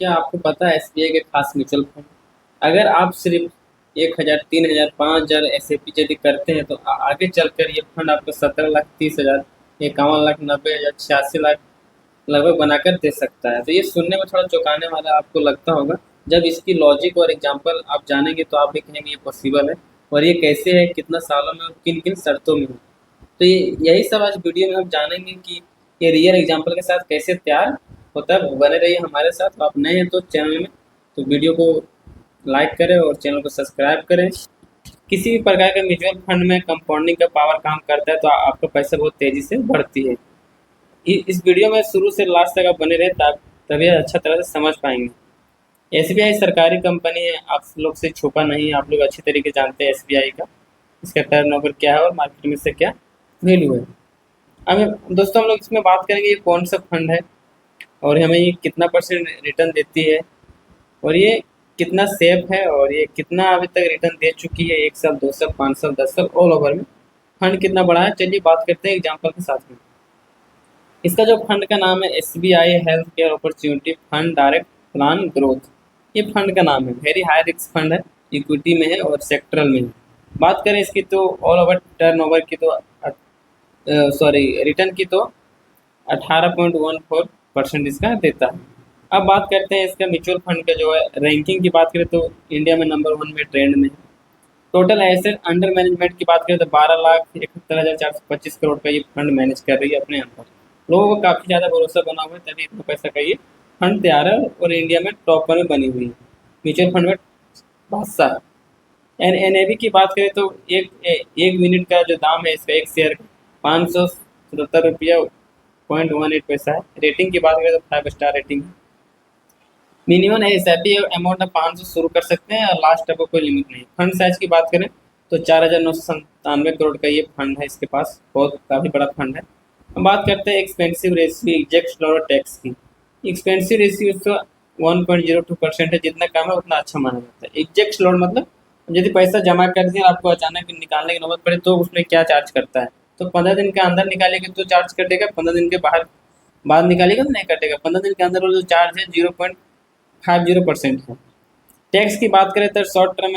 क्या आपको पता है एसबीआई के खास म्यूचुअल फंड अगर आप सिर्फ 1,000, 3,000, 5,000 एसएपी यदि करते हैं तो आगे चलकर ये फंड आपको 17,30,000, 51,00,000, 90,000, 86,00,000 लगभग बनाकर दे सकता है। तो ये सुनने में थोड़ा चौंकाने वाला आपको लगता होगा। जब इसकी लॉजिक और एग्जांपल आप जानेंगे तो आप भी कहेंगे ये पॉसिबल है और ये कैसे है, कितना सालों में और किन किन शर्तों में है। तो यही सब आज वीडियो में हम जानेंगे कि ये रियल एग्जांपल के साथ कैसे तैयार होता है। बने रहिए हमारे साथ। तो आप नए हैं तो चैनल में तो वीडियो को लाइक करें और चैनल को सब्सक्राइब करें। किसी भी प्रकार के म्यूचुअल फंड में कंपाउंडिंग का पावर काम करता है तो आपका पैसा बहुत तेजी से बढ़ती है। इस वीडियो में शुरू से लास्ट तक आप बने रहे तभी अच्छा तरह से समझ पाएंगे। एसबीआई सरकारी कंपनी है, आप लोग से छुपा नहीं है, आप लोग अच्छी तरीके जानते हैं एसबीआई का, इसका टर्नओवर क्या है और मार्केट में इससे क्या वैल्यू है। अब दोस्तों हम लोग इसमें बात करेंगे ये कौन सा फंड है और हमें ये कितना परसेंट रिटर्न देती है और ये कितना सेफ है और ये कितना अभी तक रिटर्न दे चुकी है, 1 साल, 2 साल, 5 साल, 10 साल, ऑल ओवर में फंड कितना बड़ा है। चलिए बात करते हैं एग्जाम्पल के साथ में। इसका जो फंड का नाम है SBI health care opportunity fund direct plan growth. ये फंड का नाम है, वेरी हाई रिस्क फंड है, इक्विटी में है और सेक्टरल में है। बात करें इसकी तो ऑल ओवर टर्नओवर की तो रिटर्न की तो 18.14% इसका देता है। अब बात करते हैं इसका म्यूचुअल फंड का जो है रैंकिंग की बात करें तो इंडिया में नंबर 1 में ट्रेंड में है। टोटल एसेट अंडर मैनेजमेंट की बात करें तो 12,71,425 करोड़ का ये फंड मैनेज कर रही है अपने अंदर। लोगों को काफ़ी ज़्यादा भरोसा बना हुआ है तभी इतना पैसा का ये फंड तैयार है और इंडिया में टॉप पर में बनी हुई है म्यूचुअल फंड में बादशाह। एनएवी की बात करें तो एक मिनट का जो दाम है इसका एक शेयर का 577 रुपया 0.18 पैसा है। रेटिंग की बात करें तो 5 स्टार रेटिंग है। मिनिमम एसआईपी अमाउंट आप 500 शुरू कर सकते हैं और लास्ट आपको कोई लिमिट नहीं। फंड साइज की बात करें तो 4,997 करोड़ का ये फंड है इसके पास, बहुत काफ़ी बड़ा फंड है। हम बात करते हैं expensive ratio eject slot tax की। एक्सपेंसिव रेशियो इसका 1.02% है, जितना कम है उतना अच्छा माना जाता है। एग्जैक्ट स्लॉट मतलब यदि पैसा जमा कर दिया आपको अचानक निकालने की नौबत पड़े तो उसमें क्या चार्ज करता है। तो 15 दिन के अंदर निकालेगा तो चार्ज कटेगा, 15 दिन के बाद निकालेगा तो नहीं कटेगा। 15 दिन के अंदर वो जो चार्ज है 0.50% है। टैक्स की बात करें तो शॉर्ट टर्म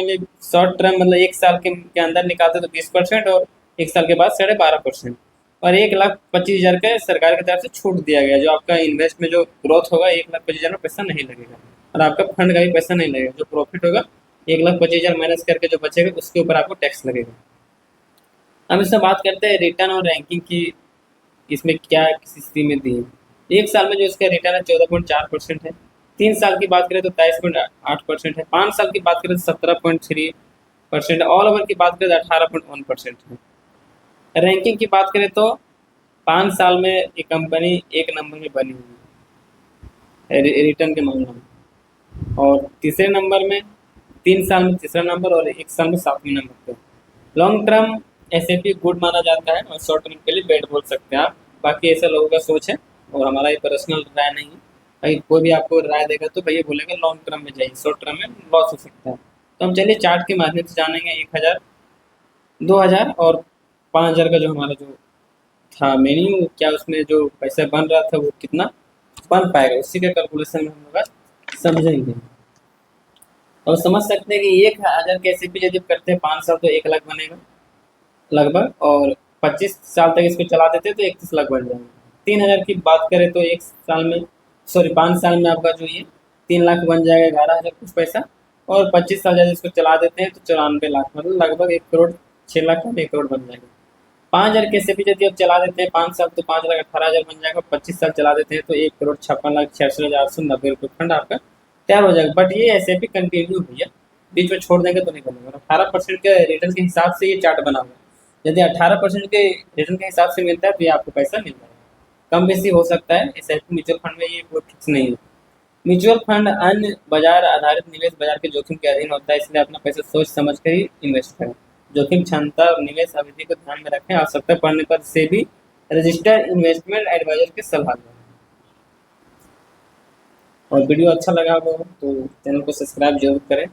मतलब 1 साल के अंदर निकालते तो 20% और 1 साल के बाद 12.5% और 1,25,000 का सरकार की तरफ से छूट दिया गया। जो आपका इन्वेस्ट में जो ग्रोथ होगा 1,25,000 में पैसा नहीं लगेगा और आपका फंड का भी पैसा नहीं लगेगा। जो प्रॉफिट होगा 1,25,000 माइनस करके जो बचेगा उसके ऊपर आपको टैक्स लगेगा। हम इसमें बात करते हैं रिटर्न और रैंकिंग की, इसमें क्या किस स्थिति में दी है। 1 साल में जो इसका रिटर्न है 14.4% है। 3 साल की बात करें तो 23.8% है। 5 साल की बात करें तो 17.3% है। ऑल ओवर की बात करें तो 18.1% है। रैंकिंग की बात करें तो 5 साल में ये कंपनी 1 नंबर में बनी हुई है रिटर्न के मामले में और तीसरे नंबर में, 3 साल में तीसरा नंबर और 1 साल में 7वें नंबर पे। लॉन्ग टर्म एसआईपी गुड माना जाता है और शॉर्ट टर्म के लिए बैड बोल सकते हैं आप। बाकी ऐसा लोगों का सोच है और हमारा ये पर्सनल राय नहीं है। भाई कोई भी आपको राय देगा तो भैया बोलेगा लॉन्ग टर्म में जाइए, शॉर्ट टर्म में लॉस हो सकता है। तो हम चलिए चार्ट के माध्यम से जानेंगे 1,000, 2,000 और 5,000 का जो हमारा जो था मेन्यू, क्या उसमें जो पैसा बन रहा था वो कितना बन पाएगा, उसी का कैलकुलेशन हम लोग समझेंगे और समझ सकते हैं कि 1,000 के एसआईपी यदि करते हैं 5 साल तो 1,00,000 बनेगा लगभग और 25 साल तक इसको चला देते तो 31,00,000 बन जाएंगे। 3,000 की बात करें तो 1 साल में 5 साल में आपका जो ये 3,00,000 बन जाएगा, 11,000 कुछ पैसा और 25 साल यदि इसको चला देते हैं तो 94,00,000 मतलब लगभग 1,06,00,000 का 1 करोड़ बन जाएगा। 5,000 के एसआईपी यदि आप चला देते हैं 5 साल तो 5,00,000 18,000 बन जाएगा। 25 साल चला देते हैं तो 1,56,66,890 रुपये फंड आपका तैयार हो जाएगा। बट ये एसआईपी कंटिन्यू भैया, बीच में छोड़ देंगे तो नहीं बनेगा। 18% के रिटर्न के हिसाब से ये चार्ट बना हुआ है। यदि 18% के रिटर्न के हिसाब से मिलता है तो ये आपको पैसा मिल जाएगा। कम बेसी हो सकता है, एसआईपी म्यूचुअल फंड में ये कोई फिक्स नहीं है। म्यूचुअल फंड अन्य बाजार आधारित निवेश बाजार के जोखिम के अधीन होता है, इसलिए अपना पैसा सोच समझ कर ही इन्वेस्ट करें। जोखिम क्षमता और निवेश अवधि को ध्यान में रखें। आवश्यकता पड़ने पर से भी रजिस्टर्ड इन्वेस्टमेंट एडवाइजर की सलाह लें। और वीडियो अच्छा लगा हो तो चैनल को सब्सक्राइब जरूर करें।